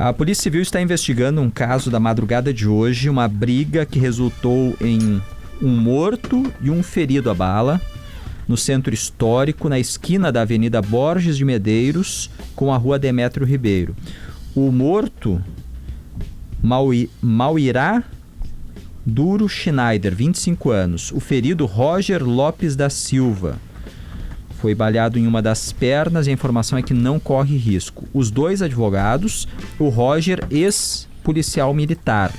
A Polícia Civil está investigando um caso da madrugada de hoje, uma briga que resultou em um morto e um ferido a bala no centro histórico, na esquina da Avenida Borges de Medeiros com a Rua Demétrio Ribeiro. O morto, Mauirá Duro Schneider, 25 anos. O ferido, Roger Lopes da Silva. Foi baleado em uma das pernas e a informação é que não corre risco. Os dois advogados, o Roger, ex-policial militar.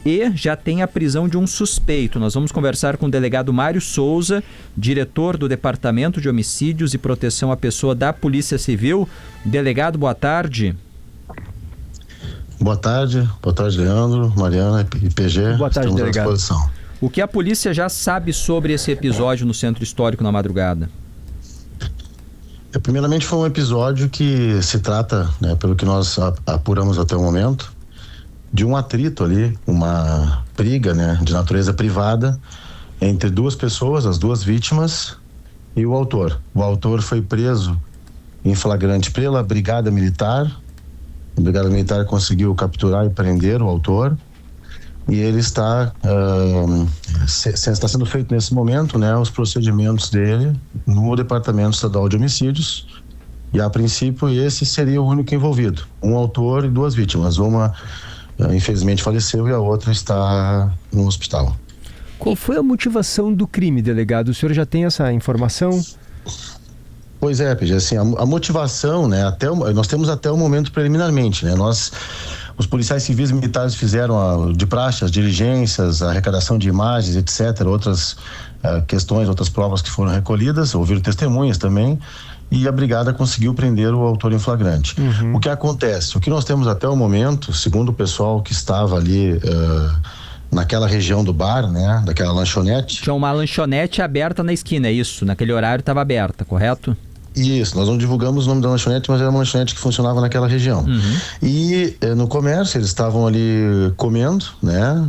E já tem a prisão de um suspeito. Nós vamos conversar com o delegado Mário Souza, diretor do Departamento de Homicídios e Proteção à Pessoa da Polícia Civil. Delegado, boa tarde. Boa tarde, Leandro, Mariana e PG. Boa tarde, estamos delegado. à disposição. O que a polícia já sabe sobre esse episódio no centro histórico na madrugada? Primeiramente, foi um episódio que se trata, né, pelo que nós apuramos até o momento, de um atrito ali, uma briga, né, de natureza privada entre duas pessoas, as duas vítimas e o autor. O autor foi preso em flagrante pela Brigada Militar. A Brigada Militar conseguiu capturar e prender o autor. E ele está sendo feito nesse momento, né, os procedimentos dele no Departamento Estadual de Homicídios, e a princípio esse seria o único envolvido, um autor e duas vítimas. Uma infelizmente faleceu e a outra está no hospital. Qual foi a motivação do crime, delegado? O senhor já tem essa informação? Pois é, PG, assim, a motivação, né, nós temos até o momento preliminarmente, né, os policiais civis e militares fizeram de praxe as diligências, a arrecadação de imagens, etc., outras questões, outras provas que foram recolhidas, ouviram testemunhas também, e a brigada conseguiu prender o autor em flagrante. Uhum. O que acontece? O que nós temos até o momento, segundo o pessoal que estava ali naquela região do bar, né, daquela lanchonete... Tinha uma lanchonete aberta na esquina, é isso? Naquele horário estava aberta, correto? Isso, nós não divulgamos o nome da lanchonete, mas era uma lanchonete que funcionava naquela região. Uhum. E no comércio eles estavam ali comendo, né,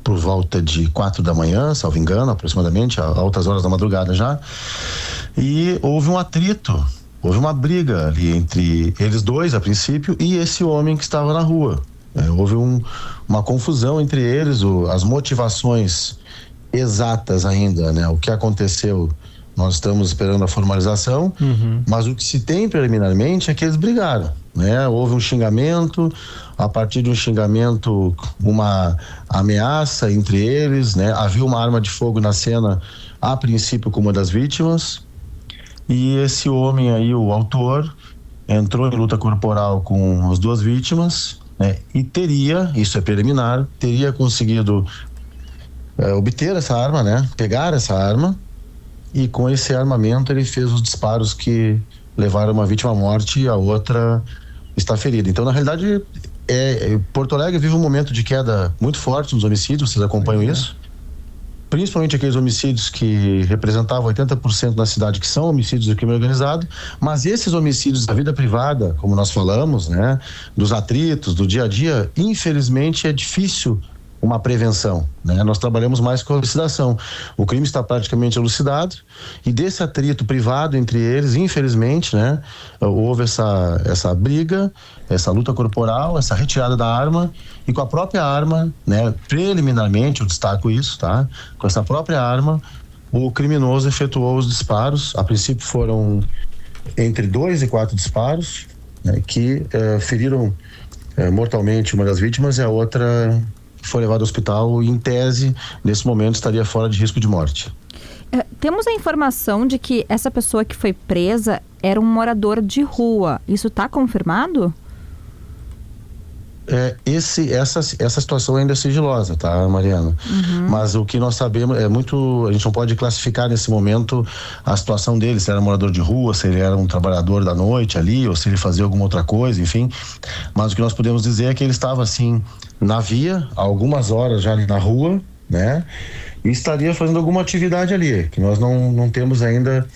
por volta de 4 da manhã, salvo engano, aproximadamente, a altas horas da madrugada já, e houve um atrito, houve uma briga ali entre eles dois a princípio e esse homem que estava na rua. Houve uma confusão entre eles, as motivações exatas ainda, né, o que aconteceu. Nós estamos esperando a formalização, mas o que se tem preliminarmente é que eles brigaram, né? Houve um xingamento, a partir de um xingamento, uma ameaça entre eles, né? Havia uma arma de fogo na cena, a princípio com uma das vítimas, e esse homem aí, o autor, entrou em luta corporal com as duas vítimas, né? E isso é preliminar, teria conseguido obter essa arma, né? Pegar essa arma, e com esse armamento ele fez os disparos que levaram uma vítima à morte e a outra está ferida. Então, na realidade, Porto Alegre vive um momento de queda muito forte nos homicídios, vocês acompanham isso? Principalmente aqueles homicídios que representavam 80% da cidade, que são homicídios do crime organizado, mas esses homicídios da vida privada, como nós falamos, né, dos atritos, do dia a dia, infelizmente é difícil uma prevenção, né? Nós trabalhamos mais com a elucidação. O crime está praticamente elucidado e desse atrito privado entre eles, infelizmente, né, houve essa briga, essa luta corporal, essa retirada da arma, e com a própria arma, né, preliminarmente, eu destaco isso, tá? Com essa própria arma, o criminoso efetuou os disparos. A princípio foram entre 2 e 4 disparos, né, que feriram mortalmente uma das vítimas e a outra foi levado ao hospital e, em tese, nesse momento estaria fora de risco de morte. Temos a informação de que essa pessoa que foi presa era um morador de rua. Isso está confirmado? Essa situação ainda é sigilosa, tá, Mariana? Mas o que nós sabemos a gente não pode classificar nesse momento a situação dele, se era morador de rua, se ele era um trabalhador da noite ali, ou se ele fazia alguma outra coisa, enfim. Mas o que nós podemos dizer é que ele estava, assim, na via, há algumas horas já ali na rua, né? E estaria fazendo alguma atividade ali, que nós não temos ainda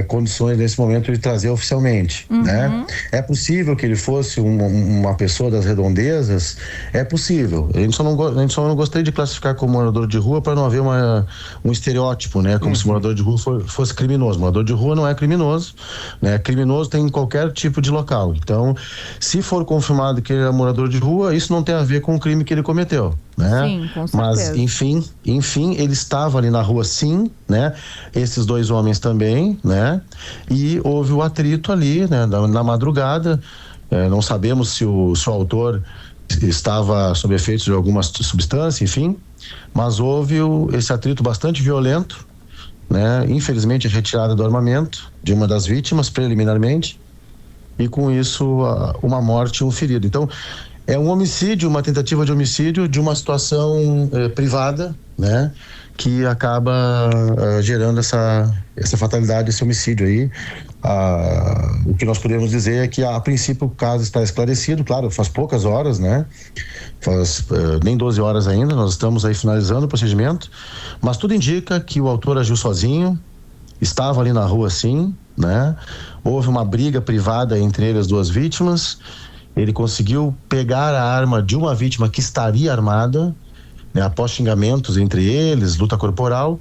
condições nesse momento de trazer oficialmente, né? É possível que ele fosse uma pessoa das redondezas? É possível. A gente só não gostaria de classificar como morador de rua para não haver um estereótipo, né? Como se morador de rua fosse criminoso. Morador de rua não é criminoso, né? Criminoso tem em qualquer tipo de local. Então, se for confirmado que ele é morador de rua, isso não tem a ver com o crime que ele cometeu, né? Sim, com certeza. Mas, enfim, ele estava ali na rua, sim, né? Esses dois homens também, né? E houve o atrito ali, né? Na madrugada. Não sabemos se o autor estava sob efeitos de alguma substância, enfim, mas houve esse atrito bastante violento, né? Infelizmente, a retirada do armamento de uma das vítimas, preliminarmente, e com isso uma morte e um ferido. Então, é um homicídio, uma tentativa de homicídio de uma situação privada, né? Que acaba gerando essa fatalidade, esse homicídio aí. O que nós podemos dizer é que, a princípio, o caso está esclarecido, claro, faz poucas horas, né? Faz nem 12 horas ainda, nós estamos aí finalizando o procedimento, mas tudo indica que o autor agiu sozinho, estava ali na rua, sim, né? Houve uma briga privada entre ele e as duas vítimas, ele conseguiu pegar a arma de uma vítima que estaria armada, né, após xingamentos entre eles, luta corporal,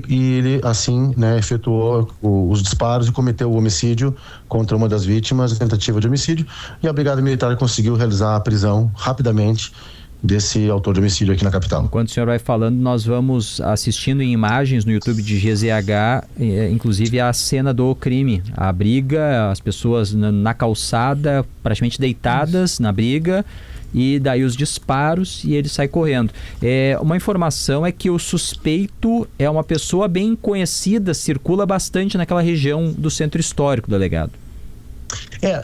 e ele assim, né, efetuou os disparos e cometeu o homicídio contra uma das vítimas, a tentativa de homicídio, e a Brigada Militar conseguiu realizar a prisão rapidamente desse autor de homicídio aqui na capital. Enquanto o senhor vai falando, nós vamos assistindo em imagens no YouTube de GZH, inclusive a cena do crime, a briga, as pessoas na calçada, praticamente deitadas na briga, e daí os disparos e ele sai correndo. Uma informação é que o suspeito é uma pessoa bem conhecida, circula bastante naquela região do centro histórico, delegado.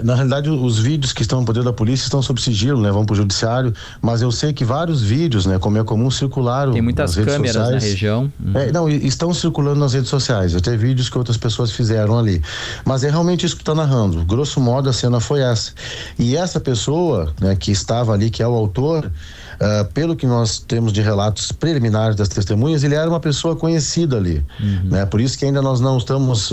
Na realidade, os vídeos que estão no poder da polícia estão sob sigilo, né? Vão para o judiciário, mas eu sei que vários vídeos, né? Como é comum, circularam. Tem muitas câmeras na região. Estão circulando nas redes sociais, até vídeos que outras pessoas fizeram ali. Mas é realmente isso que está narrando. Grosso modo, a cena foi essa. E essa pessoa, né, que estava ali, que é o autor, pelo que nós temos de relatos preliminares das testemunhas, ele era uma pessoa conhecida ali, né? Por isso que ainda nós não estamos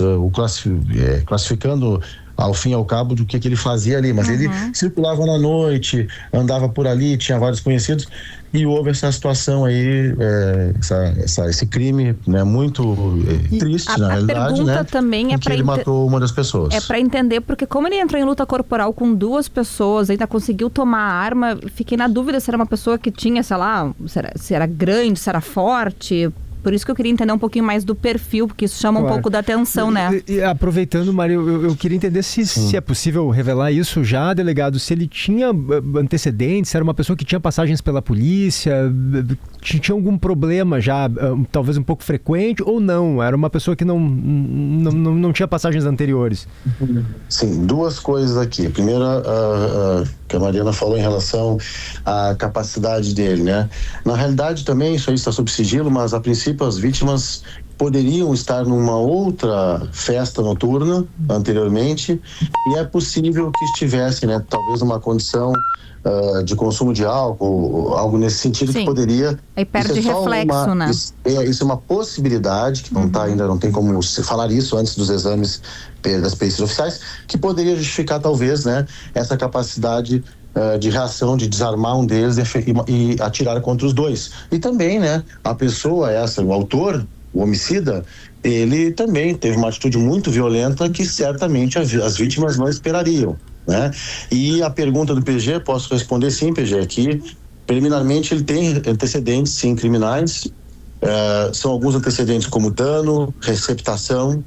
classificando ao fim e ao cabo do que ele fazia ali, mas ele circulava na noite, andava por ali, tinha vários conhecidos, e houve essa situação aí, esse crime, né, muito triste, na realidade, né? Também que ele matou uma das pessoas. É para entender, porque como ele entrou em luta corporal com duas pessoas, ainda conseguiu tomar a arma, fiquei na dúvida se era uma pessoa que tinha, sei lá, se era grande, se era forte. Por isso que eu queria entender um pouquinho mais do perfil, porque isso chama um pouco da atenção, né? E aproveitando, Mário, eu queria entender se é possível revelar isso já, delegado, se ele tinha antecedentes, se era uma pessoa que tinha passagens pela polícia, tinha algum problema já, talvez um pouco frequente, ou não? Era uma pessoa que não tinha passagens anteriores? Sim, duas coisas aqui. A primeira, que a Mariana falou em relação à capacidade dele, né? Na realidade também, isso aí está sob sigilo, mas a princípio as vítimas poderiam estar numa outra festa noturna anteriormente, e é possível que estivessem, né, talvez numa condição de consumo de álcool, algo nesse sentido. Sim. Que poderia... Aí perde reflexo, né? Isso é uma possibilidade, que não tá ainda, não tem como se falar isso antes dos exames das perícias oficiais, que poderia justificar talvez, né, essa capacidade de reação, de desarmar um deles e atirar contra os dois. E também, né, a pessoa o autor, o homicida, ele também teve uma atitude muito violenta que certamente as vítimas não esperariam, né? E a pergunta do PG, posso responder sim, PG, aqui, preliminarmente ele tem antecedentes, sim, criminais, são alguns antecedentes como dano, receptação,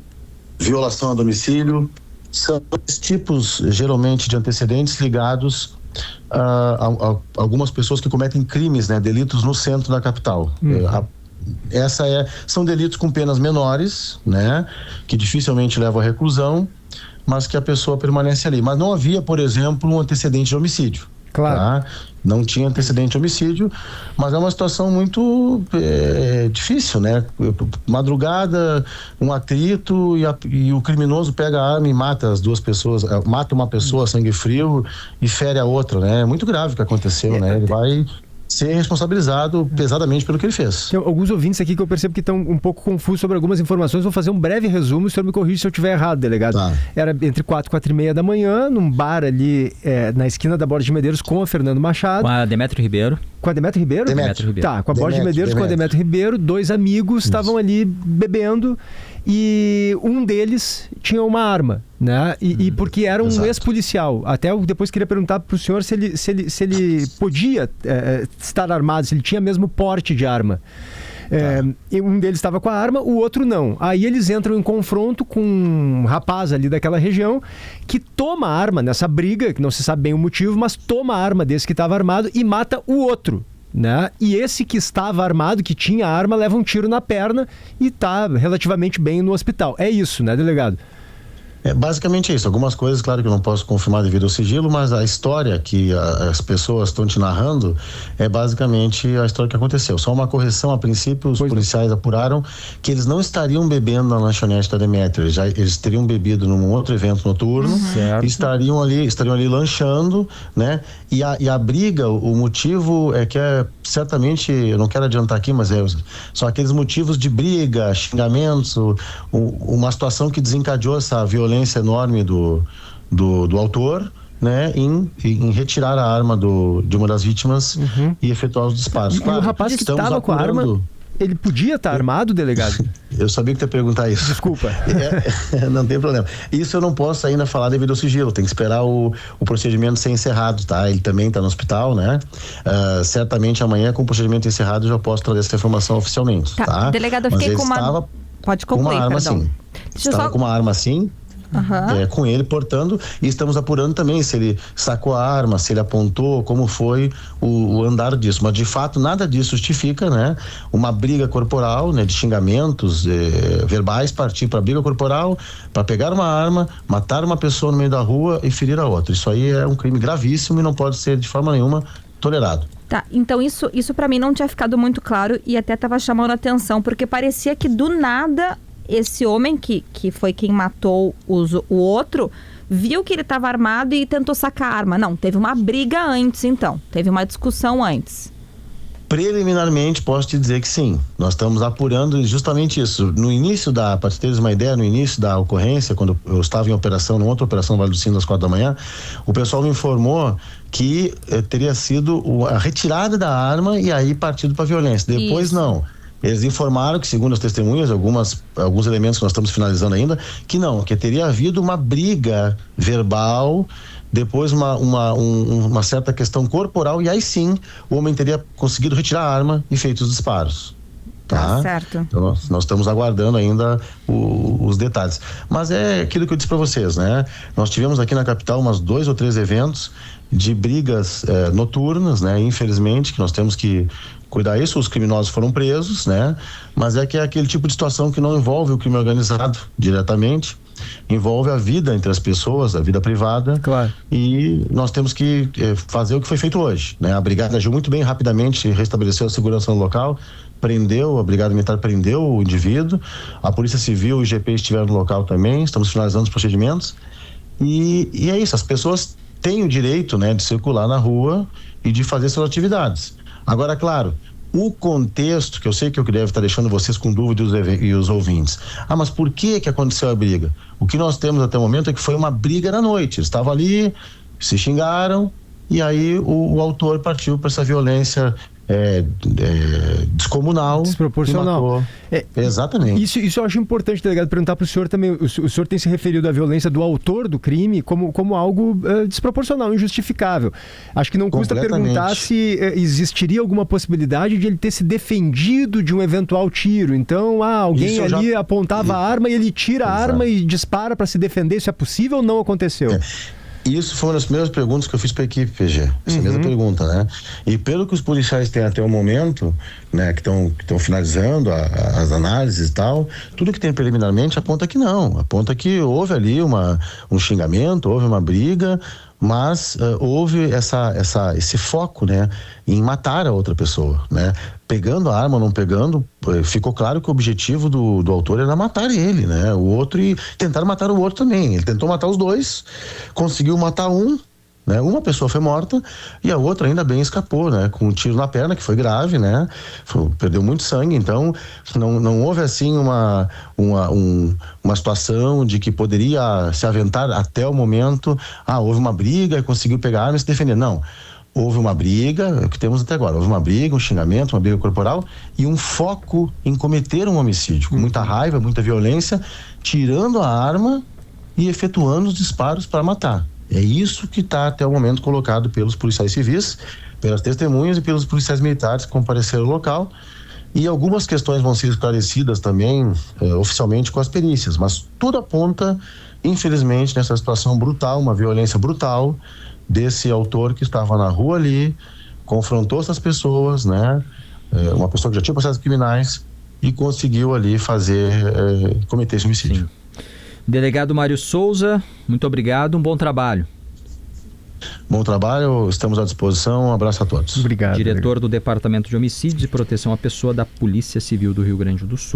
violação a domicílio, são dois tipos, geralmente, de antecedentes ligados a algumas pessoas que cometem crimes, né, delitos no centro da capital. São delitos com penas menores, né, que dificilmente levam à reclusão, mas que a pessoa permanece ali. Mas não havia, por exemplo, um antecedente de homicídio. Claro. Tá? Não tinha antecedente de homicídio, mas é uma situação muito difícil, né? Madrugada, um atrito e o criminoso pega a arma e mata as duas pessoas, mata uma pessoa a sangue frio e fere a outra, né? É muito grave o que aconteceu, né? Ele vai ser responsabilizado pesadamente pelo que ele fez. Tem alguns ouvintes aqui que eu percebo que estão um pouco confusos sobre algumas informações. Vou fazer um breve resumo, o senhor me corrige se eu estiver errado, delegado. Tá. Era entre 4 e 4h30 da manhã, num bar ali na esquina da Borges de Medeiros com a Fernando Machado. Com a Demétrio Ribeiro. Com a Demétrio Ribeiro? Demétrio Ribeiro. Tá, com a Borges de Medeiros, com a Demétrio Ribeiro, 2 amigos estavam ali bebendo e um deles tinha uma arma, né? E porque era um ex-policial. Até eu depois queria perguntar para o senhor se ele podia estar armado, se ele tinha mesmo porte de arma. E um deles estava com a arma, o outro não. Aí eles entram em confronto com um rapaz ali daquela região que toma a arma nessa briga, que não se sabe bem o motivo, mas toma a arma desse que estava armado e mata o outro, né? E esse que estava armado, que tinha a arma, leva um tiro na perna e está relativamente bem no hospital. É isso, né, delegado? É basicamente isso. Algumas coisas, claro que eu não posso confirmar devido ao sigilo, mas a história que as pessoas estão te narrando é basicamente a história que aconteceu. Só uma correção, a princípio os policiais apuraram que eles não estariam bebendo na lanchonete da Demétrio, eles teriam bebido num outro evento noturno, e estariam ali lanchando, né? E a briga, o motivo é que certamente, eu não quero adiantar aqui, mas são aqueles motivos de briga, xingamentos, uma situação que desencadeou essa violência enorme do autor, né, em retirar a arma de uma das vítimas e efetuar os disparos. Claro, e o rapaz que estava com a arma, ele podia estar armado, delegado? Eu sabia que tu ia perguntar isso. Desculpa. Não tem problema. Isso eu não posso ainda falar devido ao sigilo, tem que esperar o procedimento ser encerrado, tá? Ele também está no hospital, né? Certamente amanhã, com o procedimento encerrado, eu já posso trazer essa informação oficialmente, tá? Delegado, eu fiquei com uma... Pode concluir, uma arma, perdão. Sim. Estava com uma arma assim, com ele portando, e estamos apurando também se ele sacou a arma, se ele apontou, como foi o andar disso. Mas de fato nada disso justifica, né, uma briga corporal, né, de xingamentos verbais, partir para briga corporal, para pegar uma arma, matar uma pessoa no meio da rua e ferir a outra. Isso aí é um crime gravíssimo e não pode ser de forma nenhuma tolerado. Tá, então isso para mim não tinha ficado muito claro e até estava chamando a atenção, porque parecia que do nada esse homem que foi quem matou o outro, viu que ele estava armado e tentou sacar a arma. Não, teve uma briga antes então, teve uma discussão antes. Preliminarmente, posso te dizer que sim. Nós estamos apurando justamente isso. No início para teres uma ideia, no início da ocorrência, quando eu estava em operação, numa outra operação no Vale do Sino, às 4 da manhã, o pessoal me informou que teria sido a retirada da arma e aí partido para a violência. Depois, isso. Não. Eles informaram que, segundo as testemunhas, alguns elementos que nós estamos finalizando ainda, que teria havido uma briga verbal, depois uma certa questão corporal, e aí sim o homem teria conseguido retirar a arma e feito os disparos. Tá? Certo. Então nós estamos aguardando ainda os detalhes. Mas é aquilo que eu disse para vocês, né? Nós tivemos aqui na capital umas 2 ou 3 eventos de brigas noturnas, né? Infelizmente, que nós temos que cuidar isso, os criminosos foram presos, né? Mas é que é aquele tipo de situação que não envolve o crime organizado diretamente, envolve a vida entre as pessoas, a vida privada. Claro. E nós temos que fazer o que foi feito hoje, né? A brigada agiu muito bem, rapidamente restabeleceu a segurança no local, a Brigada Militar prendeu o indivíduo, a Polícia Civil e o IGP estiveram no local também, estamos finalizando os procedimentos e é isso, as pessoas têm o direito, né, de circular na rua e de fazer suas atividades. Agora, claro, o contexto, que eu sei que eu deve estar deixando vocês com dúvida e os ouvintes. Mas por que aconteceu a briga? O que nós temos até o momento é que foi uma briga na noite. Eles estavam ali, se xingaram, e aí o autor partiu para essa violência descomunal. Desproporcional. Exatamente. Isso eu acho importante, delegado, perguntar para o senhor também. O senhor tem se referido à violência do autor do crime como algo desproporcional, injustificável. Acho que não custa perguntar se existiria alguma possibilidade de ele ter se defendido de um eventual tiro. Então, alguém ali apontava a arma e ele tira a arma e dispara para se defender. Isso é possível ou não aconteceu? Isso foi uma das primeiras perguntas que eu fiz para a equipe, PG. Essa mesma pergunta, né? E pelo que os policiais têm até o momento, né, que estão finalizando as análises e tal, tudo que tem preliminarmente aponta que não. Aponta que houve ali um xingamento, houve uma briga, mas houve esse foco, né, em matar a outra pessoa, né? Pegando a arma ou não pegando, ficou claro que o objetivo do autor era matar ele, né? O outro, e tentar matar o outro também. Ele tentou matar os dois, conseguiu matar um, né? Uma pessoa foi morta e a outra ainda bem escapou, né? Com um tiro na perna, que foi grave, né? Perdeu muito sangue, então não houve assim uma situação de que poderia se aventar até o momento, houve uma briga e conseguiu pegar a arma e se defender. Não. Houve uma briga, é o que temos até agora, houve uma briga, um xingamento, uma briga corporal e um foco em cometer um homicídio, com muita raiva, muita violência, tirando a arma e efetuando os disparos para matar. É isso que está até o momento colocado pelos policiais civis, pelas testemunhas e pelos policiais militares que compareceram ao local, e algumas questões vão ser esclarecidas também oficialmente com as perícias, mas tudo aponta, infelizmente, nessa situação brutal, uma violência brutal desse autor que estava na rua ali, confrontou essas pessoas, né? Uma pessoa que já tinha processos criminais e conseguiu ali cometer esse homicídio. Sim. Delegado Mário Souza, muito obrigado, um bom trabalho. Bom trabalho, estamos à disposição, um abraço a todos. Obrigado. Diretor do Departamento de Homicídios e Proteção à Pessoa da Polícia Civil do Rio Grande do Sul.